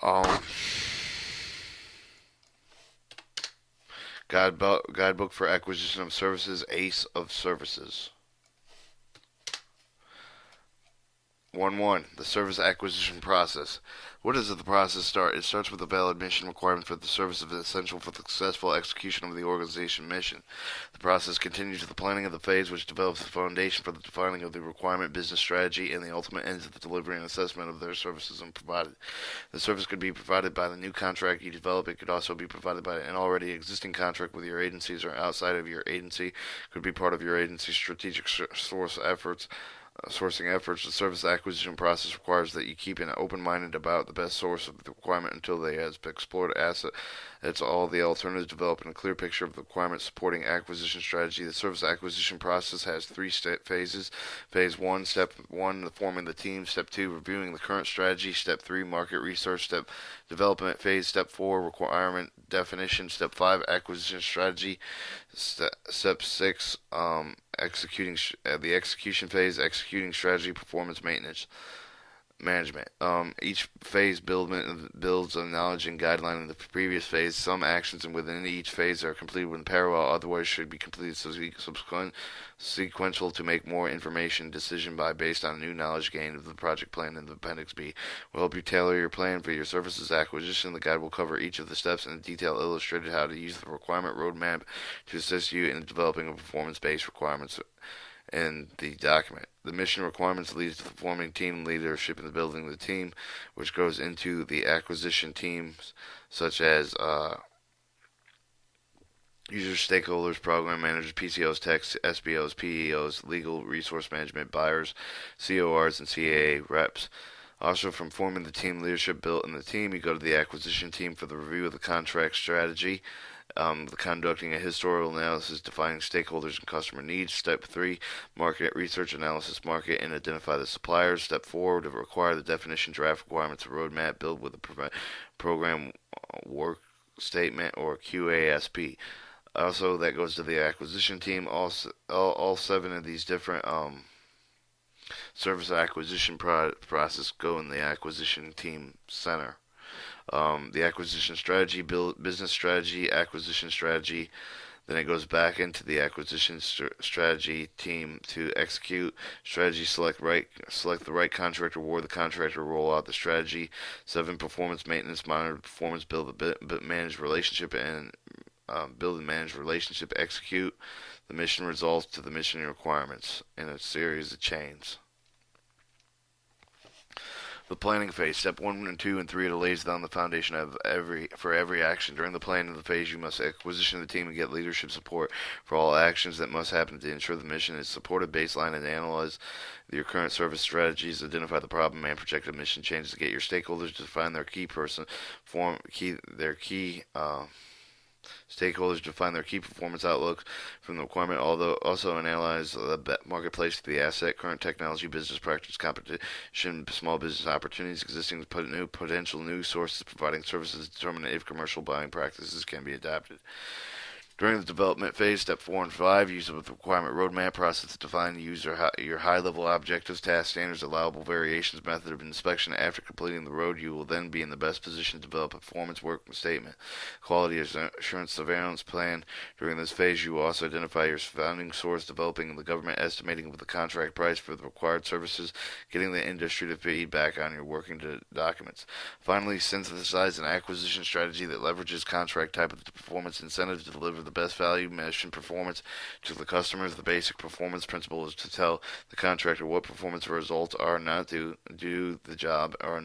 Um, Guidebook for Acquisition of Services, Ace of Services. 1-1. The service acquisition process. What does the process start? It starts with a valid mission requirement for the service is essential for the successful execution of the organization mission. The process continues with the planning of the phase, which develops the foundation for the defining of the requirement, business strategy, and the ultimate ends of the delivery and assessment of their services and provided. The service could be provided by the new contract you develop. It could also be provided by an already existing contract with your agencies or outside of your agency. It could be part of your agency's strategic sourcing efforts. The service acquisition process requires that you keep an open-minded about the best source of the requirement until they has explored asset. It's all the alternatives developing a clear picture of the requirement supporting acquisition strategy. The service acquisition process has three phases. Phase 1, Step 1, forming the team. Step 2, reviewing the current strategy. Step 3, market research. Step development phase. Step 4, requirement definition. Step 5, acquisition strategy. Step 6, executing the execution phase, executing strategy, performance maintenance management. Each phase builds on knowledge and guideline in the previous phase. Some actions and within each phase are completed in parallel, otherwise should be completed sequential to make more information decision by based on new knowledge gained of the project plan in the Appendix B. Will help you tailor your plan for your services acquisition. The guide will cover each of the steps in detail, illustrated how to use the requirement roadmap to assist you in developing a performance-based requirements in the document. The mission requirements leads to the forming team leadership in the building of the team, which goes into the acquisition teams such as users, stakeholders, program managers, PCOs, techs, SBOs, PEOs, legal, resource management, buyers, CORs, and CAA reps. Also, from forming the team leadership built in the team, you go to the acquisition team for the review of the contract strategy, conducting a historical analysis, defining stakeholders and customer needs. Step 3, market research analysis, market and identify the suppliers. Step 4, to require the definition, draft requirements, roadmap, build with a program work statement or QASP. Also, that goes to the acquisition team. All 7 of these different service acquisition process go in the acquisition team center. The acquisition strategy, business strategy, acquisition strategy. Then it goes back into the acquisition strategy team to execute strategy. Select the right contractor, award the contractor, roll out the strategy. 7, performance maintenance, monitor performance, manage relationship, and build and manage relationship. Execute the mission results to the mission requirements in a series of chains. The planning phase. Step 1 and 2 and 3 lays down the foundation of for every action. During the planning of the phase, you must acquisition the team and get leadership support for all actions that must happen to ensure the mission is supported, baseline, and analyze your current service strategies, identify the problem and projected mission changes to get your stakeholders to define their key Stakeholders define their key performance outlook from the requirement, although also analyze the marketplace, the asset, current technology, business practice, competition, small business opportunities, existing potential new sources providing services, determine if commercial buying practices can be adapted. During the development phase, step 4 and 5, use of the requirement roadmap process to define your high-level objectives, task standards, allowable variations, method of inspection. After completing the road, you will then be in the best position to develop a performance work statement, quality assurance surveillance plan. During this phase, you will also identify your founding source, developing the government estimating of the contract price for the required services, getting the industry to feedback on your working documents. Finally, synthesize an acquisition strategy that leverages contract type of performance incentives to deliver the best value mission performance to the customers. The basic performance principle is to tell the contractor what performance results are not to do the job or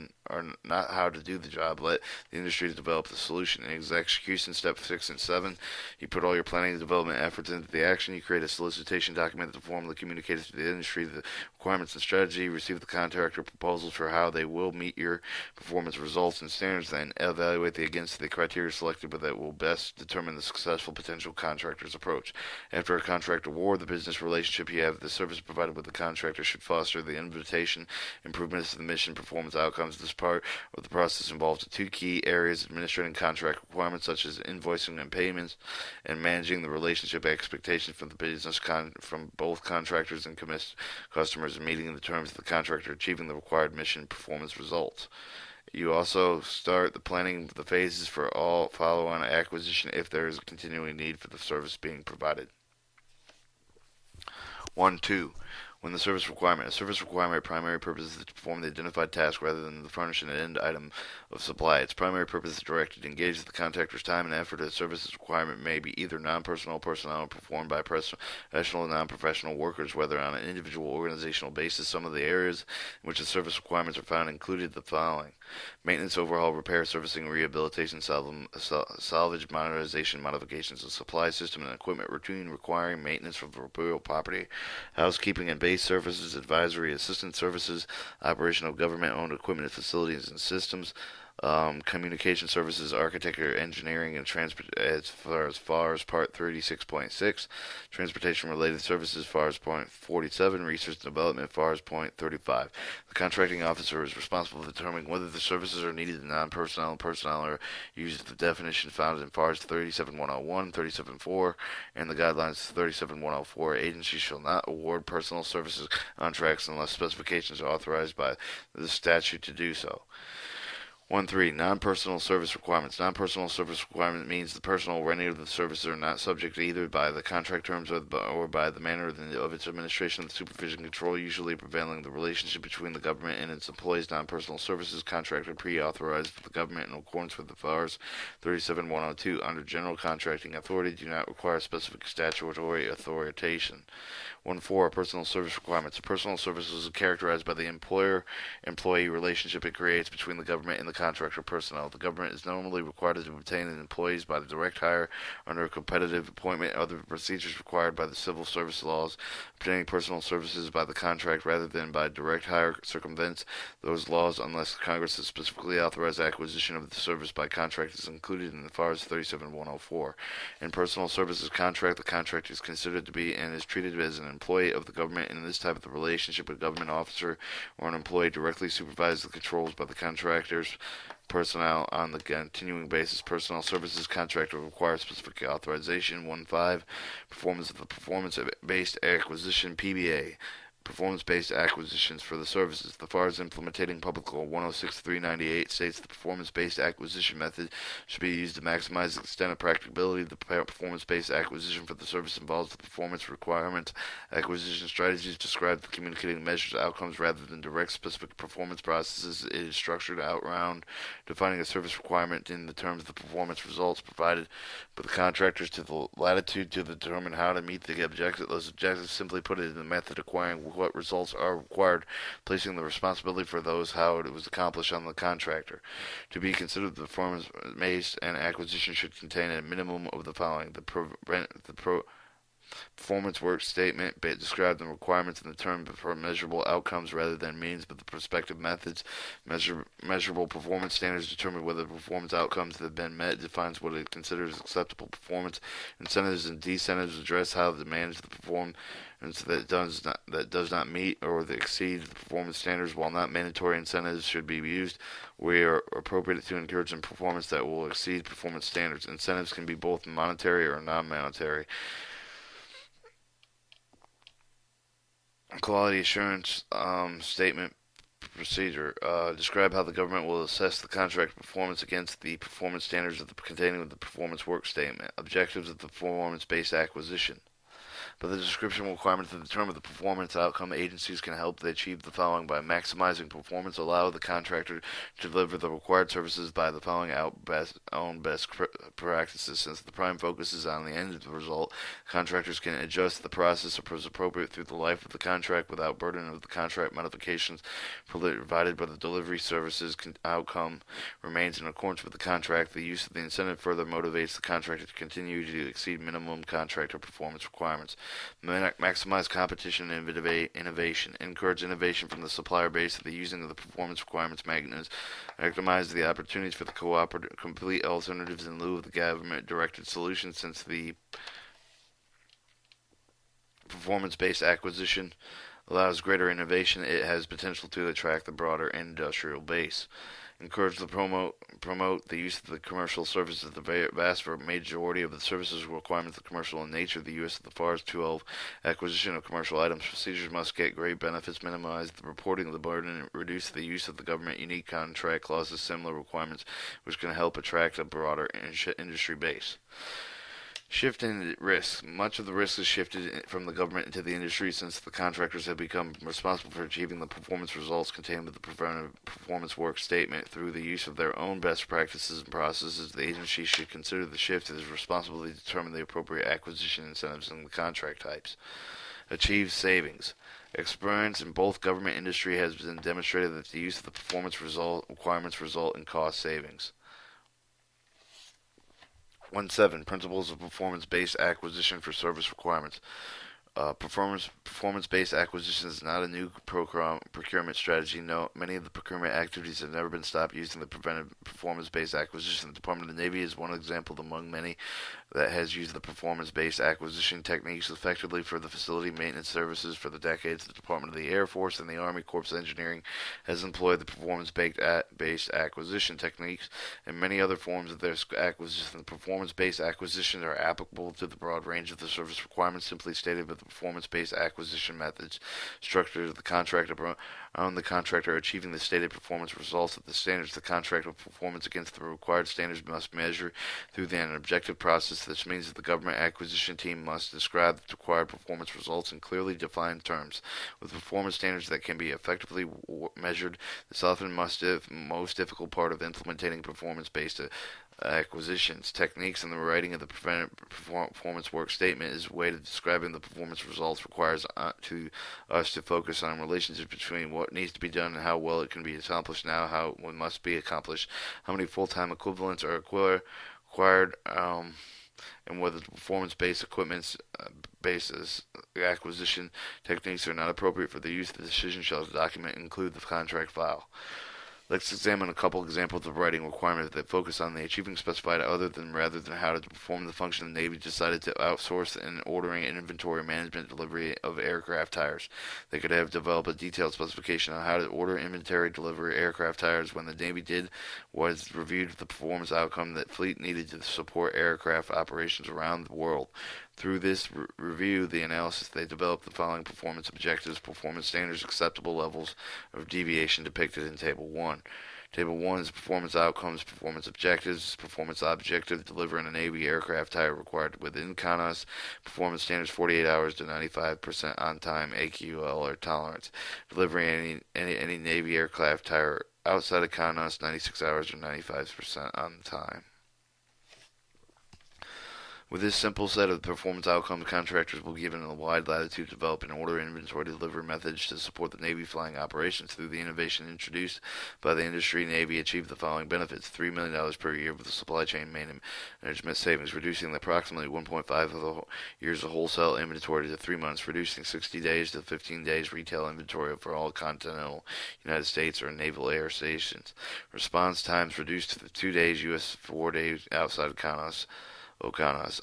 not how to do the job. Let the industry develop the solution. In execution, step 6 and 7, you put all your planning and development efforts into the action. You create a solicitation document that formally communicates to the industry the requirements and strategy. Receive the contractor proposals for how they will meet your performance results and standards. Then evaluate against the criteria selected, but that will best determine the successful potential contractor's approach. After a contract award, the business relationship you have the service provided with the contractor should foster the invitation improvements to the mission performance outcomes. This part of the process involves the 2 key areas: administrating contract requirements such as invoicing and payments, and managing the relationship expectations from the business from both contractors and customers, and meeting the terms of the contractor, achieving the required mission performance results. You also start the planning of the phases for all follow-on acquisition if there is a continuing need for the service being provided. 1, 2. When the service requirement. A service requirement primary purpose is to perform the identified task rather than to furnish an end item of supply. Its primary purpose is directed to engage the contractor's time and effort. A services requirement may be either non-personal, personnel, or performed by professional and non-professional workers, whether on an individual organizational basis. Some of the areas in which the service requirements are found included the following: maintenance, overhaul, repair, servicing, rehabilitation, salvage, modernization, modifications of supply system and equipment, routine requiring maintenance of real property, housekeeping and base services, advisory assistance services, operation of government-owned equipment, facilities and systems, communication services, architecture, engineering, and transport as far as Part 36.6, transportation related services as far as Point 47, research and development as far as Point 35. The contracting officer is responsible for determining whether the services are needed in non-personnel and personnel are used the definition found in FARS 37101, 374, and the guidelines 37104. Agencies shall not award personal services contracts unless specifications are authorized by the statute to do so. 1.3. Non-personal service requirements. Non-personal service requirement means the personal or any of the services are not subject either by the contract terms or by the manner of its administration, the supervision, control, usually prevailing the relationship between the government and its employees. Non-personal services contracted pre-authorized with the government in accordance with the FARS 37102 under general contracting authority do not require specific statutory authorization. 1.4. Personal service requirements. Personal services are characterized by the employer-employee relationship it creates between the government and the contractor personnel. The government is normally required to obtain employees by the direct hire under a competitive appointment. Other procedures required by the civil service laws. Obtaining personal services by the contract rather than by direct hire circumvents those laws unless Congress has specifically authorized acquisition of the service by contract is included in the FARS 37104. In personal services contract, the contractor is considered to be and is treated as an employee of the government. In this type of relationship, a government officer or an employee directly supervises the controls by the contractor's personnel on the continuing basis. Personnel services contract will require specific authorization. 1.5. Performance of the performance-based acquisition PBA. Performance-based acquisitions for the services. The FARS implementing Public Law 106-398 states the performance-based acquisition method should be used to maximize the extent of practicability. The performance-based acquisition for the service involves the performance requirements. Acquisition strategies describe the communicating measures outcomes rather than direct specific performance processes. It is structured out around defining a service requirement in the terms of the performance results provided by the contractors to the latitude to determine how to meet the objective. Those objectives, simply put, it in the method acquiring what results are required, placing the responsibility for those how it was accomplished on the contractor. To be considered the performance-based and acquisition should contain a minimum of the following: the performance work statement described the requirements in the term for measurable outcomes rather than means, but the prospective methods. Measurable performance standards determine whether the performance outcomes have been met, defines what it considers acceptable performance. Incentives and disincentives address how to manage the performance that does not meet or that exceeds the performance standards. While not mandatory, incentives should be used where appropriate to encourage some performance that will exceed performance standards. Incentives can be both monetary or non-monetary. Quality assurance statement procedure. Describe how the government will assess the contract performance against the performance standards containing the performance work statement. Objectives of the performance-based acquisition. But the description requirements to determine the performance outcome, agencies can help to achieve the following by maximizing performance. Allow the contractor to deliver the required services by the following own best practices. Since the prime focus is on the end of the result, contractors can adjust the process as appropriate through the life of the contract without burden of the contract modifications provided by the delivery services. Outcome remains in accordance with the contract. The use of the incentive further motivates the contractor to continue to exceed minimum contractor performance requirements. Maximize competition and innovation. Encourage innovation from the supplier base. The using of the performance requirements maximize the opportunities for the complete alternatives in lieu of the government-directed solutions. Since the performance-based acquisition allows greater innovation, it has potential to attract the broader industrial base. encourage the promote the use of the commercial services. The vast majority of the services requirements of commercial in nature. The use of the FARS 12 acquisition of commercial items. Procedures must get great benefits, minimize the reporting of the burden, and reduce the use of the government unique contract clauses, similar requirements, which can help attract a broader industry base. Shifting risk. Much of the risk is shifted from the government into the industry since the contractors have become responsible for achieving the performance results contained with the preventive performance work statement. Through the use of their own best practices and processes, the agency should consider the shift as responsibility to determine the appropriate acquisition incentives and the contract types. Achieve savings. Experience in both government and industry has been demonstrated that the use of the performance requirements result in cost savings. 1.7 Principles of Performance-Based Acquisition for Service Requirements. Performance-based acquisition is not a new procurement strategy. No, many of the procurement activities have never been stopped using the preventive performance-based acquisition. The Department of the Navy is one example among many that has used the performance-based acquisition techniques effectively for the facility maintenance services for the decades. The Department of the Air Force and the Army Corps of Engineering has employed the performance-based acquisition techniques and many other forms of their acquisition. The performance-based acquisitions are applicable to the broad range of the service requirements. Simply stated, with the performance-based acquisition methods structured the contract around the contractor achieving the stated performance results of the standards. The contractor performance against the required standards must measure through an objective process. This means that the government acquisition team must describe the required performance results in clearly defined terms, with performance standards that can be effectively measured. This often most difficult part of implementing performance-based acquisitions techniques. And the writing of the performance work statement is a way to describing the performance results requires us to focus on relationship between what needs to be done and how well it can be accomplished now, how it must be accomplished, how many full-time equivalents are required, and whether the performance-based equipment's basis acquisition techniques are not appropriate for the use. The decision shall document include the contract file. Let's examine a couple examples of writing requirements that focus on the achieving specified rather than how to perform the function. The Navy decided to outsource in ordering and inventory management delivery of aircraft tires. They could have developed a detailed specification on how to order, inventory, deliver aircraft tires. When the Navy did was reviewed the performance outcome that fleet needed to support aircraft operations around the world. Through this review, the analysis, they developed the following performance objectives, performance standards, acceptable levels of deviation depicted in Table 1. Table 1 is performance outcomes, performance objectives, performance objective, delivering a Navy aircraft tire required within CONOS, performance standards 48 hours to 95% on time, AQL or tolerance, delivering any Navy aircraft tire outside of CONOS 96 hours or 95% on time. With this simple set of performance outcomes, contractors will be given a wide latitude to develop and order inventory delivery methods to support the Navy flying operations. Through the innovation introduced by the industry, Navy achieved the following benefits: $3 million per year with the supply chain management savings, reducing approximately 1.5 years of wholesale inventory to 3 months, reducing 60 days to 15 days retail inventory for all continental United States or naval air stations. Response times reduced to 2 days, U.S. 4 days outside of CONOS.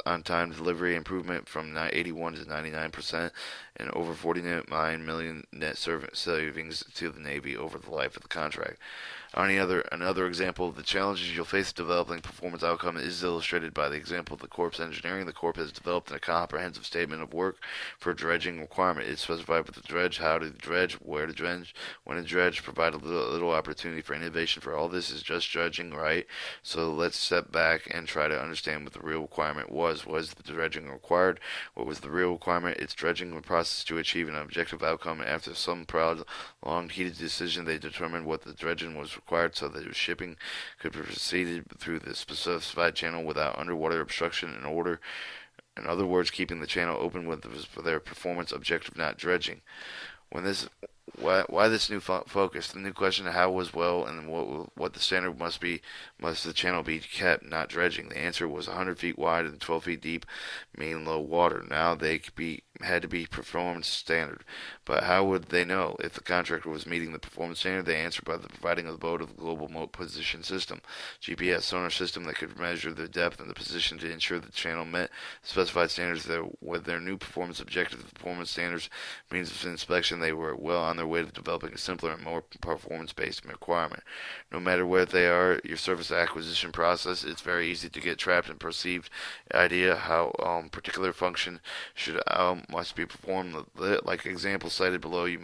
On-time delivery improvement from 81 to 99%, and over 49 million net savings to the Navy over the life of the contract. Another example of the challenges you'll face developing performance outcome is illustrated by the example of the Corps Engineering. The Corps has developed a comprehensive statement of work for dredging requirement. It's specified with the dredge, how to dredge, where to dredge, when to dredge, provide a little opportunity for innovation. For all this is just dredging, right? So let's step back and try to understand what the real requirement was. Was the dredging required? What was the real requirement? It's dredging the process to achieve an objective outcome. After some prolonged heated decision, they determined what the dredging was required so that shipping could be proceeded through the specified channel without underwater obstruction. In other words, keeping the channel open with their performance objective, not dredging. Why this new focus? The new question: how was well, and what the standard must the channel be kept, not dredging? The answer was 100 feet wide and 12 feet deep, mean low water. Now they could be had to be performance standard. But how would they know if the contractor was meeting the performance standard? They answered by the providing of the boat of the global position system, GPS sonar system that could measure the depth and the position to ensure the channel met specified standards. With their new performance objective, the performance standards means of inspection, they were well on their way to developing a simpler and more performance-based requirement. No matter where they are, your service acquisition process, it's very easy to get trapped in perceived idea how particular function should must be performed. Like example cited below, you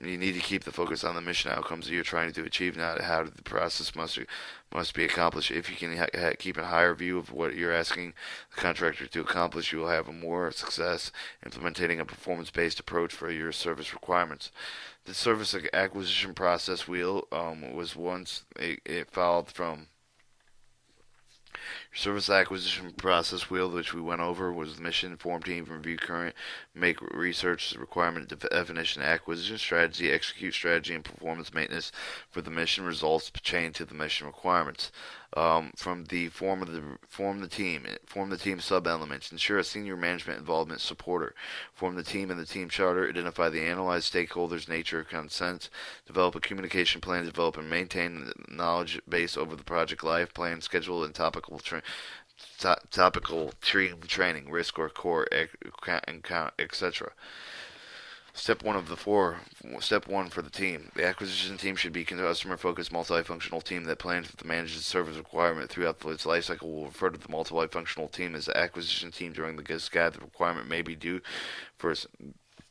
need to keep the focus on the mission outcomes that you're trying to achieve, not how the process must be accomplished. If you can keep a higher view of what you're asking the contractor to accomplish, you will have more success implementing a performance-based approach for your service requirements. The service acquisition process wheel was once it followed from service acquisition process wheel, which we went over, was mission, form team, review current, make research, requirement definition, acquisition strategy, execute strategy, and performance maintenance for the mission results chain to the mission requirements. From the form the team sub elements, ensure a senior management involvement supporter, form the team and the team charter, identify the analyzed stakeholders, nature, consent, develop a communication plan, develop and maintain knowledge base over the project life plan, schedule and topical team training, risk or core, etc. Step one for the team. The acquisition team should be a customer-focused, multifunctional team that plans with the manager's service requirement throughout its lifecycle. We'll refer to the multifunctional team as the acquisition team during the SCAD. The requirement may be due for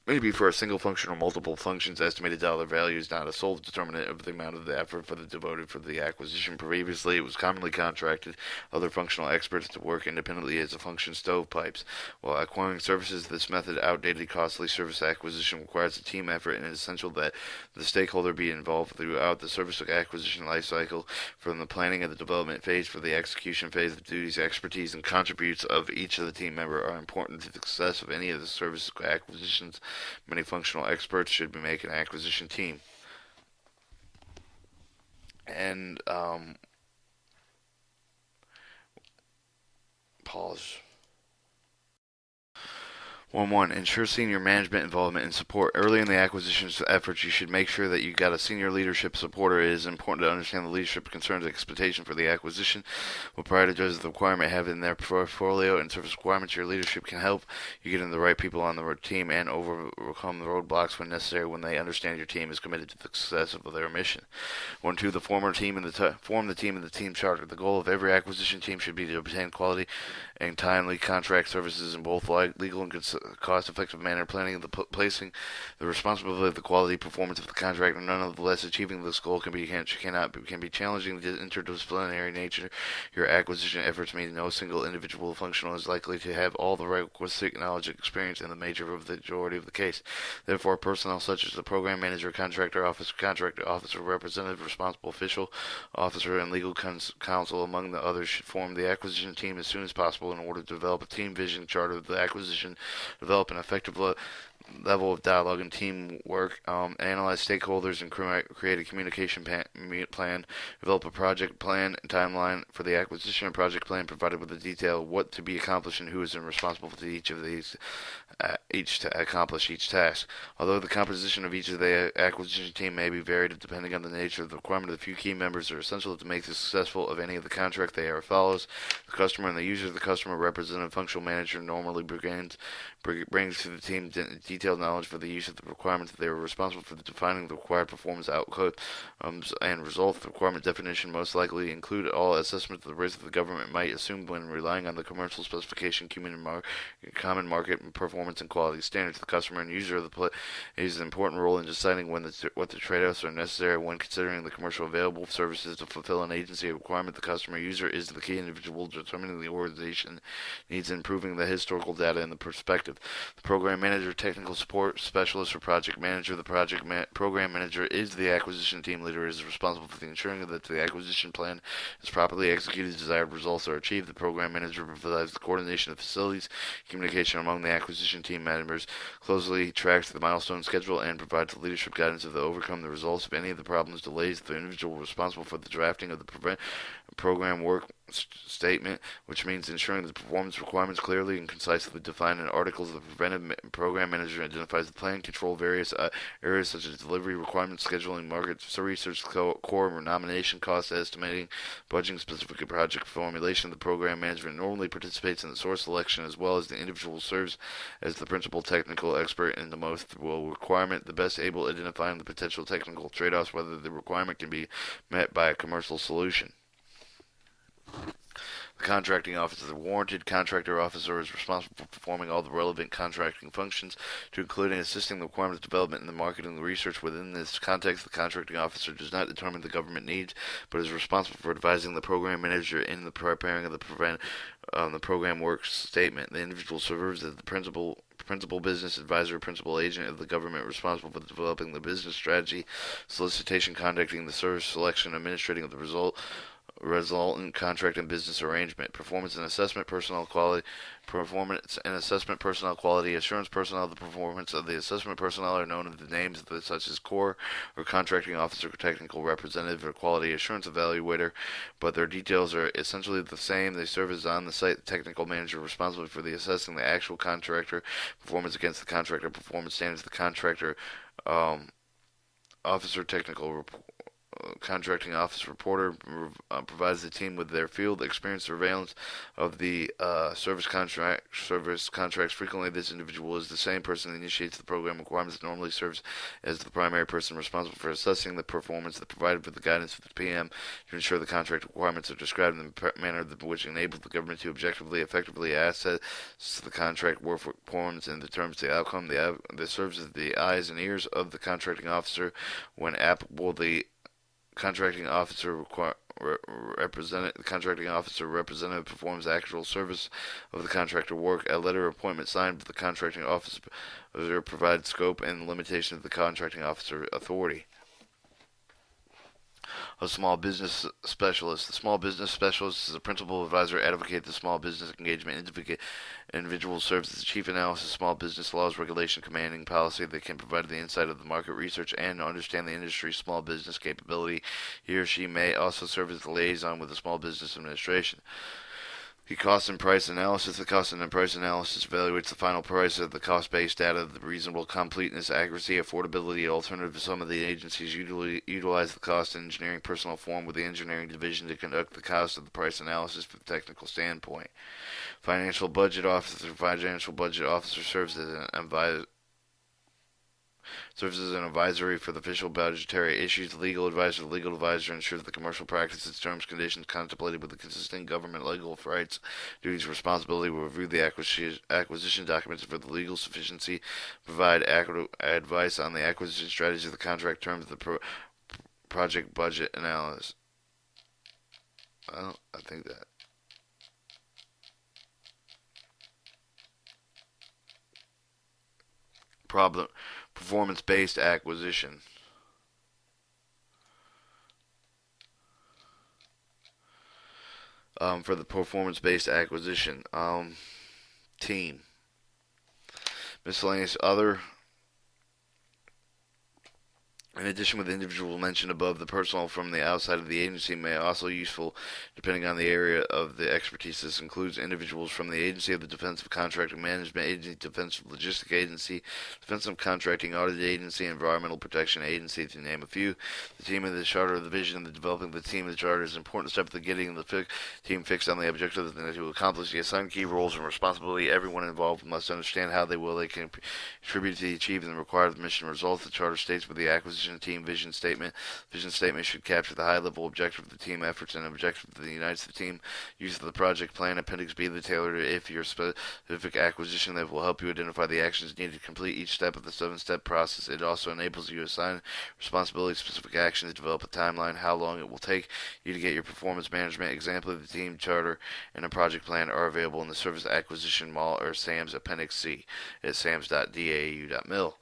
maybe for a single function or multiple functions. Estimated dollar value is not a sole determinant of the amount of the effort for the devoted for the acquisition. Previously, it was commonly contracted other functional experts to work independently as a function stovepipes. While acquiring services, this method outdated, costly service acquisition requires a team effort, and it is essential that the stakeholder be involved throughout the service acquisition lifecycle, from the planning and the development phase for the execution phase. The duties, expertise, and contributes of each of the team member are important to the success of any of the service acquisitions. Many functional experts should be making an acquisition team. And pause. 1-1. Ensure senior management involvement and support. Early in the acquisition efforts, you should make sure that you got a senior leadership supporter. It is important to understand the leadership concerns and expectation for the acquisition. What prior to judges the requirement have in their portfolio and service requirements, your leadership can help you get in the right people on the team and overcome the roadblocks when necessary when they understand your team is committed to the success of their mission. 1-2. The form the team and the team charter. The goal of every acquisition team should be to obtain quality and timely contract services in both legal and cost-effective manner, planning placing the responsibility of the quality performance of the contract, and nonetheless achieving this goal can be challenging. The interdisciplinary nature your acquisition efforts mean no single individual functional is likely to have all the requisite knowledge and experience in the majority of the case. Therefore, personnel such as the program manager, contractor officer, representative, responsible official officer, and legal counsel, among the others, should form the acquisition team as soon as possible in order to develop a team vision charter of the acquisition, develop an effective level of dialogue and teamwork, analyze stakeholders and create a communication plan, develop a project plan and timeline for the acquisition, and project plan provided with the detail of what to be accomplished and who is responsible for each of these, each to accomplish each task. Although the composition of each of the acquisition team may be varied depending on the nature of the requirement, the few key members are essential to make the successful of any of the contract. They are as follows: the customer and the user. The customer representative, functional manager, normally brings to the team detailed knowledge for the use of the requirements. They are responsible for defining the required performance outcomes and results. The requirement definition most likely include all assessments of the risk that the government might assume when relying on the commercial specification, common market performance and quality standards. The customer and user of the plays an important role in deciding what the trade-offs are necessary when considering the commercial available services to fulfill an agency requirement. The customer user is the key individual determining the organization needs improving the historical data and the perspective. The program manager, technical support specialist, or project manager. The program manager is the acquisition team leader, is responsible for ensuring that the acquisition plan is properly executed, desired results are achieved. The program manager provides the coordination of facilities, communication among the acquisition team members, closely tracks the milestone schedule, and provides the leadership guidance of the overcome the results of any of the problems, delays. The individual responsible for the drafting of the program work statement, which means ensuring the performance requirements clearly and concisely defined in articles. The preventive program manager identifies the plan, control various areas such as delivery requirements, scheduling, market research, core nomination costs, estimating, budgeting, specific project formulation. The program management normally participates in the source selection as well as the individual serves as the principal technical expert in the most requirement, the best able identifying the potential technical trade-offs, whether the requirement can be met by a commercial solution. The contracting officer, the warranted contractor officer, is responsible for performing all the relevant contracting functions, to including assisting the requirements development and the marketing and the research. Within this context, the contracting officer does not determine the government needs, but is responsible for advising the program manager in the preparing of the program work statement. The individual serves as the principal business advisor, principal agent of the government, responsible for developing the business strategy, solicitation, conducting the service selection, administrating of the resultant contract and business arrangement. Performance and assessment personnel quality assurance personnel. The performance of the assessment personnel are known as the names such as core or contracting officer, technical representative, or quality assurance evaluator, but their details are essentially the same. They serve as on-the-site technical manager responsible for the assessing the actual contractor performance against the contractor performance standards. The contractor officer technical contracting office reporter provides the team with their field experience surveillance of the service contracts. Frequently, this individual is the same person that initiates the program requirements and normally serves as the primary person responsible for assessing the performance that provided with the guidance of the PM to ensure the contract requirements are described in the manner which enables the government to objectively, effectively assess the contract work performance and determines the outcome. This serves as the eyes and ears of the contracting officer when applicable. The contracting officer representative performs actual service of the contractor work. A letter of appointment signed with the contracting officer provides scope and limitation of the contracting officer authority. A small business specialist. The small business specialist is a principal advisor, advocate the small business engagement individual, serves as the chief analyst of small business laws, regulation, commanding policy that can provide the insight of the market research and understand the industry's small business capability. He or she may also serve as the liaison with the small business administration. The cost and price analysis. The cost and price analysis evaluates the final price of the cost-based data, the reasonable completeness, accuracy, affordability, alternative. Some of the agencies utilize the cost and engineering personnel form with the engineering division to conduct the cost of the price analysis from the technical standpoint. Financial budget officer. Financial budget officer serves as an advisory for the official budgetary issues. The legal advisor ensures the commercial practices, terms, conditions contemplated with the consistent government legal rights, duties, responsibility, will review the acquisition documents for the legal sufficiency, provide advice on the acquisition strategy of the contract terms, the project budget analysis. I think that. Performance-based acquisition. For the performance-based acquisition team. Miscellaneous other. In addition, with the individual mentioned above, the personnel from the outside of the agency may also be useful depending on the area of the expertise. This includes individuals from the Agency of the Defensive Contracting Management Agency, Defensive Logistics Agency, Defensive Contracting Audit Agency, Environmental Protection Agency, to name a few. The team of the charter of the vision and the developing the team of the charter is an important step to getting the team fixed on the objectives to accomplish the assigned key roles and responsibility. Everyone involved must understand how they can contribute to achieving the required mission results. The charter states with the acquisition team vision statement. Vision statement should capture the high-level objective of the team efforts and objective that unites the team. Use of the project plan. Appendix B, the tailored if your specific acquisition that will help you identify the actions needed to complete each step of the 7-step process. It also enables you to assign responsibility, specific actions, develop a timeline, how long it will take you to get your performance management. Example of the team charter and a project plan are available in the Service Acquisition Mall or SAMS Appendix C at sams.dau.mil.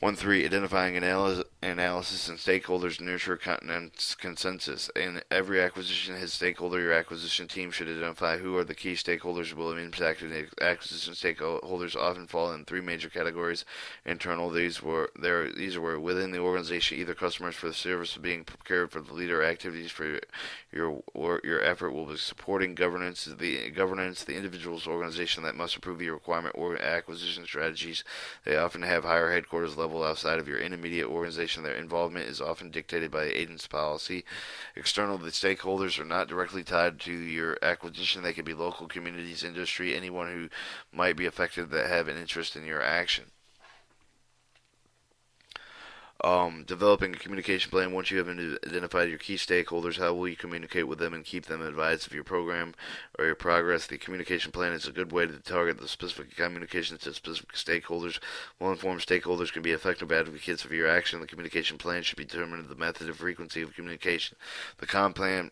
1.3. Identifying analysis and stakeholders nurture consensus. In every acquisition has stakeholder. Your acquisition team should identify who are the key stakeholders who will impact the acquisition. Stakeholders often fall in three major categories. Internal, these were within the organization, either customers for the service being procured for the leader. Activities for your effort will be supporting governance. The individual's organization that must approve your requirement or acquisition strategies. They often have higher headquarters level outside of your intermediate organization. Their involvement is often dictated by the agent's policy. External, the stakeholders are not directly tied to your acquisition. They can be local communities, industry, anyone who might be affected that have an interest in your action. Developing a communication plan. Once you have identified your key stakeholders, how will you communicate with them and keep them advised of your program or your progress? The communication plan is a good way to target the specific communications to specific stakeholders. Well-informed stakeholders can be effective advocates of your action. The communication plan should be determined the method and frequency of communication. The com plan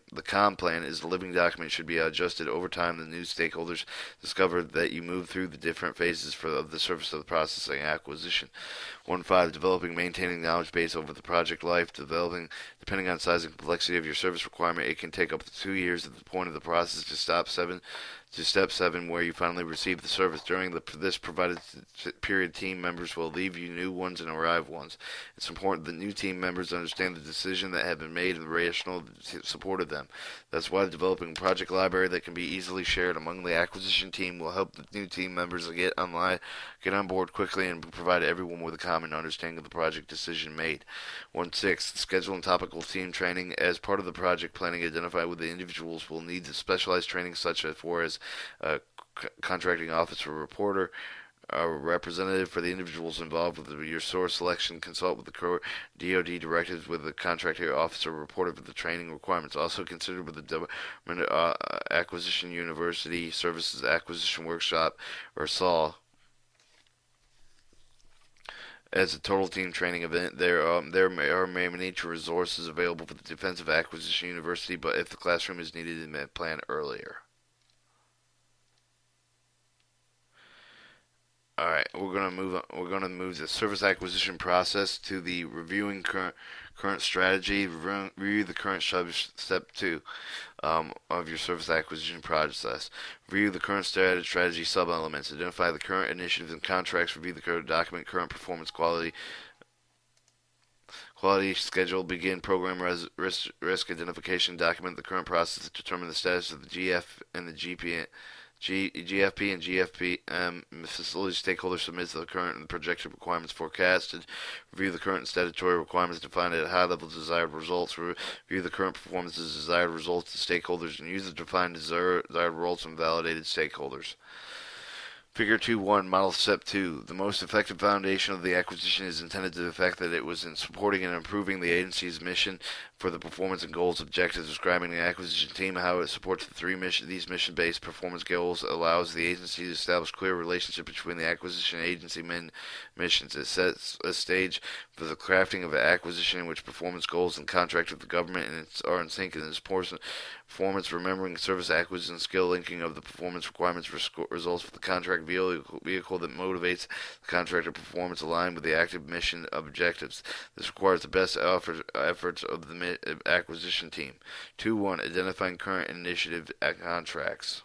is a living document. Should be adjusted over time. The new stakeholders discover that you move through the different phases of the service of the processing acquisition. 1.5. Developing, maintaining knowledge base over the project life. Depending on size and complexity of your service requirement, it can take up to 2 years at the point of the process to step 7, where you finally receive the service. During this provided period, team members will leave you new ones and arrive ones. It's important that new team members understand the decision that had been made and the rationale that supported them. That's why developing a project library that can be easily shared among the acquisition team will help the new team members get on board quickly and provide everyone with a common understanding of the project decision made. 1.6. Schedule and topical team training. As part of the project planning, identify what the individuals will need to specialized training such as contracting officer, reporter, a representative for the individuals involved with your source selection. Consult with the DoD directives with the contracting officer, reporter for the training requirements. Also consider with the Government Acquisition University Services Acquisition Workshop, or SAW, as a total team training event. There are many resources available for the Defensive Acquisition University, but if the classroom is needed, it may plan earlier. All right, we're gonna move on. We're gonna move the service acquisition process to the reviewing current strategy. Review the current step 2 of your service acquisition process. Review the current strategy sub-elements. Identify the current initiatives and contracts. Review the current document, current performance, quality schedule. Begin program risk identification. Document the current process to determine the status of the GF and the GFP and GFP facility stakeholder submits the current and projected requirements forecasted. Review the current and statutory requirements defined at high level desired results. Review the current performance's desired results to stakeholders and use the defined desired results and validated stakeholders. Figure 2.1, Model Step 2. The most effective foundation of the acquisition is intended to the effect that it was in supporting and improving the agency's mission for the performance and goals objectives. Describing the acquisition team, how it supports these mission-based performance goals, allows the agency to establish clear relationship between the acquisition and agency missions. It sets a stage for the crafting of an acquisition in which performance goals and contract with the government are in sync in this performance, remembering service acquisition skill, linking of the performance requirements results for the contract vehicle that motivates the contractor performance aligned with the active mission objectives. This requires the best efforts of the acquisition team. 2.1, Identifying current initiative contracts.